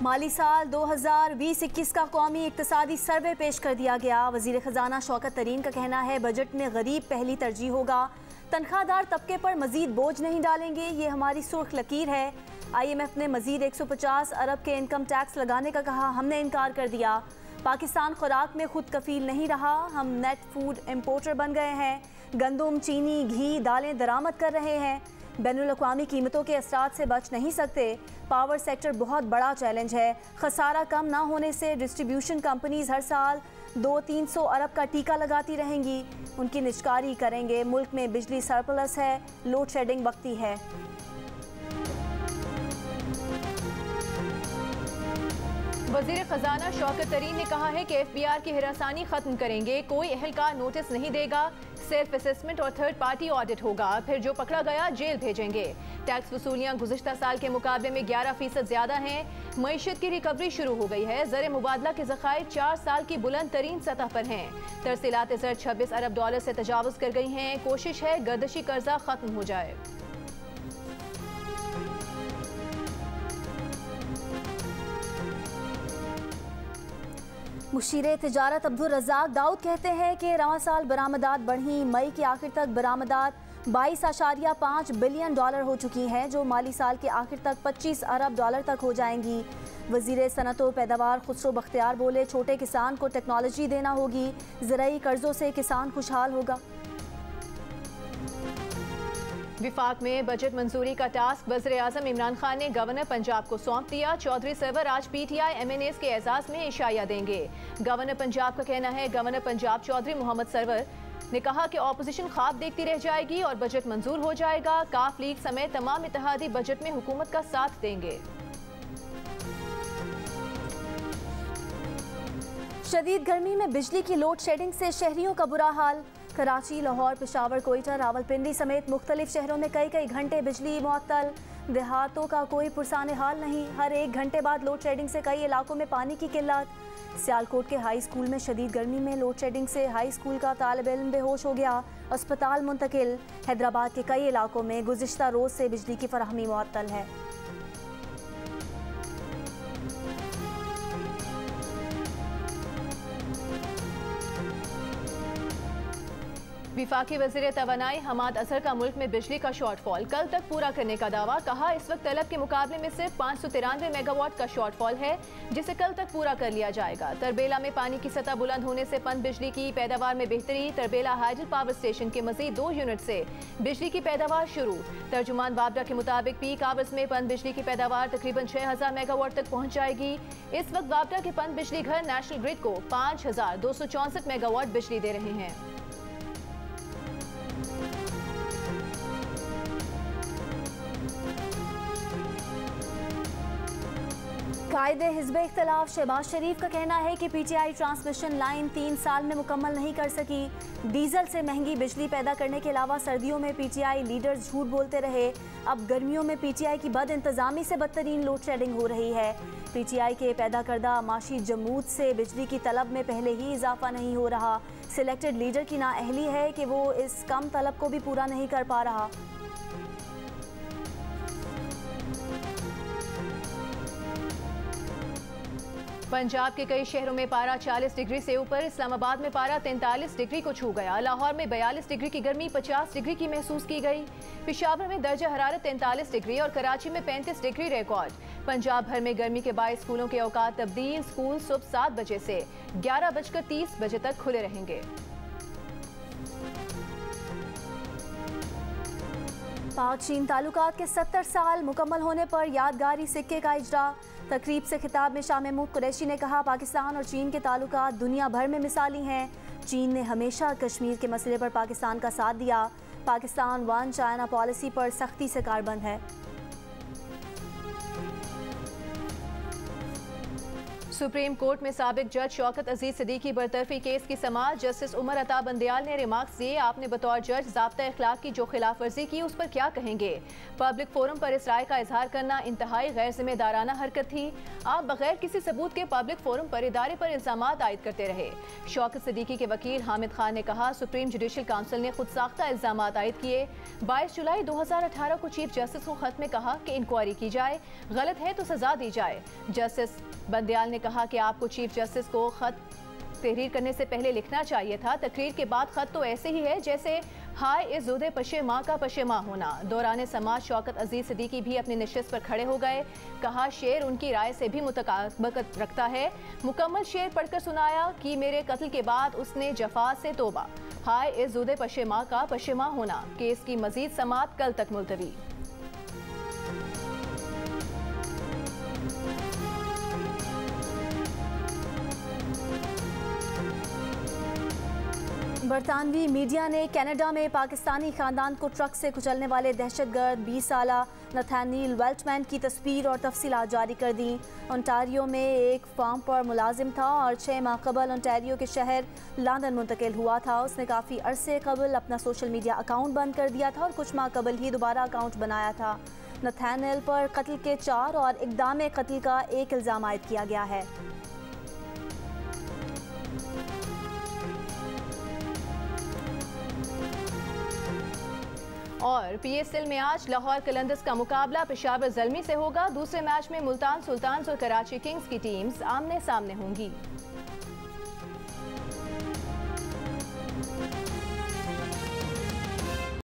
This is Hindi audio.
माली साल 2020-21 का कौमी इक्तिसादी सर्वे पेश कर दिया गया। वज़ीर ख़जाना शौकत तरीन का कहना है बजट में गरीब पहली तरजीह होगा, तनख्वाहदार तबके पर मजीद बोझ नहीं डालेंगे, ये हमारी सुर्ख लकीर है। IMF ने मजीद 150 अरब के इनकम टैक्स लगाने का कहा, हमने इनकार कर दिया। पाकिस्तान खुराक में खुद कफील नहीं रहा, हम नेट फूड इम्पोर्टर बन गए हैं। गंदम, चीनी, घी, दालें दरामद कर रहे हैं। बैनुल-अक़वामी कीमतों के असरात से बच नहीं सकते। पावर सेक्टर बहुत बड़ा चैलेंज है। खसारा कम ना होने से डिस्ट्रीब्यूशन कंपनीज हर साल 200-300 अरब का टीका लगाती रहेंगी, उनकी निजकारी करेंगे। मुल्क में बिजली सरप्लस है, लोड शेडिंग वक्ती है। वज़ीर ख़जाना शौकत तरीन ने कहा है कि FBR की हिरासानी खत्म करेंगे, कोई अहलकार नोटिस नहीं देगा, सेल्फ असेसमेंट और थर्ड पार्टी ऑडिट होगा, फिर जो पकड़ा गया जेल भेजेंगे। टैक्स वसूलियाँ गुज़िश्ता साल के मुकाबले में 11% ज़्यादा हैं। मईशत की रिकवरी शुरू हो गई है। ज़र मुबादला के ज़खायर 4 साल की बुलंद तरीन सतह पर हैं। तरसीलात ज़र 26 अरब डॉलर से तजावुज़ कर गई हैं। कोशिश है गर्दशी कर्जा खत्म हो जाए। मुशीर तिजारत अब्दुल रज़ाक दाऊद कहते हैं कि रवां साल बरामदात बढ़ी। मई के आखिर तक बरामदात 22.5 बिलियन डॉलर हो चुकी हैं, जो माली साल के आखिर तक 25 अरब डॉलर तक हो जाएंगी। वज़ीर सनअत व पैदावार खुसरो बख्तियार बोले, छोटे किसान को टेक्नोलॉजी देना होगी, ज़राई कर्जों से किसान खुशहाल होगा। विफाक में बजट मंजूरी का टास्क वज़ीर-ए-आज़म इमरान खान ने गवर्नर पंजाब को सौंप दिया। चौधरी सरवर आज PTI MNAs के एजाज में इशाया देंगे। गवर्नर पंजाब का कहना है गवर्नर पंजाब चौधरी मोहम्मद सरवर ने कहा कि ऑपोजिशन ख्वाब देखती रह जाएगी और बजट मंजूर हो जाएगा। काफ लीग समेत तमाम इत्तेहादी बजट में हुकूमत का साथ देंगे। शदीद गर्मी में बिजली की लोड शेडिंग से शहरियों का बुरा हाल। कराची, लाहौर, पेशावर, कोयटा, रावलपिंडी समेत मुख्तलिफ शहरों में कई घंटे बिजली मुअत्तल। देहातों का कोई पुरसाने हाल नहीं। हर 1 घंटे बाद लोड शेडिंग से कई इलाकों में पानी की किल्लत। सियालकोट के हाई स्कूल में शदीद गर्मी में लोड शेडिंग से हाई स्कूल का तालिब इल्म बेहोश हो गया, अस्पताल मुंतकिल। हैदराबाद के कई इलाकों में गुज़िश्ता रोज़ से बिजली की फराहमी मुअत्तल है। विफाकी वज़ीर तवानाई हमाद अजहर का मुल्क में बिजली का शॉर्टफॉल कल तक पूरा करने का दावा। कहा इस वक्त तलब के मुकाबले में सिर्फ 593 मेगावाट का शॉर्टफॉल है, जिसे कल तक पूरा कर लिया जाएगा। तरबेला में पानी की सतह बुलंद होने से पन बिजली की पैदावार में बेहतरी। तरबेला हाइडल पावर स्टेशन के मजीद 2 यूनिट से बिजली की पैदावार शुरू। तर्जुमान वाबडा के मुताबिक पीक आवर्स में पन बिजली की पैदावार तकरीबन 6000 मेगावाट तक पहुँच जाएगी। इस वक्त वाबडा के पन बिजली घर नेशनल ग्रिड को 5264 मेगावाट बिजली दे रहे हैं। कायदे हिज़्ब इख्तिलाफ शहबाज शरीफ का कहना है कि PTI ट्रांसमिशन लाइन 3 साल में मुकम्मल नहीं कर सकी। डीजल से महंगी बिजली पैदा करने के अलावा सर्दियों में PTI लीडर्स झूठ बोलते रहे। अब गर्मियों में PTI की बद इंतजामी से बदतरीन लोड शेडिंग हो रही है। PTI के पैदा करदा माशी जमूद से बिजली की तलब में पहले ही इजाफा नहीं हो रहा। सिलेक्टेड लीडर की नाअहली है कि वो इस कम तलब को भी पूरा नहीं कर पा रहा। पंजाब के कई शहरों में पारा 40 डिग्री से ऊपर। इस्लामाबाद में पारा 43 डिग्री को छू गया। लाहौर में 42 डिग्री की गर्मी 50 डिग्री की महसूस की गई। पेशावर में दर्जा हरारत 43 डिग्री और कराची में 35 डिग्री रिकॉर्ड। पंजाब भर में गर्मी के बायस स्कूलों के औकात तब्दील। स्कूल सुबह 7 बजे से 11:30 बजे तक खुले रहेंगे। पाक चीन ताल्लुकात के 70 साल मुकम्मल होने पर यादगारी सिक्के का इजरा। तकरीब से खिताब में शाह महमूद कुरैशी ने कहा, पाकिस्तान और चीन के ताल्लुकात दुनिया भर में मिसाली हैं। चीन ने हमेशा कश्मीर के मसले पर पाकिस्तान का साथ दिया। पाकिस्तान वन चाइना पॉलिसी पर सख्ती से कारबंद है। सुप्रीम कोर्ट में साबिक जज शौकत अजीज सिद्दीकी बरतरफी केस की समाअत जस्टिस उमर अता बंदयाल ने रिमार्क्स दिए। आपने बतौर जज ज़ाब्ता अखलाक की जो खिलाफ वर्जी की उस पर क्या कहेंगे? पब्लिक फोरम पर इस राय का इजहार करना इंतहाई गैर जिम्मेदाराना हरकत थी। आप बगैर किसी सबूत के पब्लिक फोरम पर इदारे पर इल्जामात आयद करते रहे। शौकत सिद्दीकी के वकील हामिद खान ने कहा, सुप्रीम जुडिशल काउंसिल ने खुद साख्ता इल्जामात आयद किए। 22 जुलाई 2018 को चीफ जस्टिस को खत में कहा कि इंक्वायरी की जाए, गलत है तो सजा दी जाए। जस्टिस बंदयाल ने कहा कि आपको चीफ जस्टिस को खत तहरीर करने से पहले लिखना चाहिए था। तकरीर के बाद खत तो ऐसे ही है जैसे हाय इस ज़ुदे पशे माँ का पशे माँ होना। दौरान समाज शौकत अजीज सिद्दीकी भी अपनी नशिस्त पर खड़े हो गए। कहा, शेर उनकी राय से भी मुताबिकत रखता है। मुकम्मल शेर पढ़कर सुनाया कि मेरे कत्ल के बाद उसने जफा से तोबा, हाय इस ज़ुदे पशे माँ का पशे माँ होना। केस की मजीद समाअत कल तक मुलतवी। बरतानवी मीडिया ने कनाडा में पाकिस्तानी खानदान को ट्रक से कुचलने वाले दहशतगर्द 20 साला नथानियल वेल्टमैन की तस्वीर और तफसीलात जारी कर दी। ओंटारियो में एक फार्म पर मुलाजिम था और 6 माह कबल ओंटारियो के शहर लंदन मुंतकिल हुआ था। उसने काफ़ी अरसे कबल अपना सोशल मीडिया अकाउंट बंद कर दिया था और कुछ माह कबल ही दोबारा अकाउंट बनाया था। नथानियल पर कत्ल के 4 और इक़दाम कत्ल का 1 इल्ज़ाम आयद किया गया है। और पीएसएल में आज लाहौर कलंदर्स का मुकाबला पेशावर ज़ल्मी से होगा। दूसरे मैच में मुल्तान सुल्तान्स और कराची किंग्स की टीम्स आमने सामने होंगी।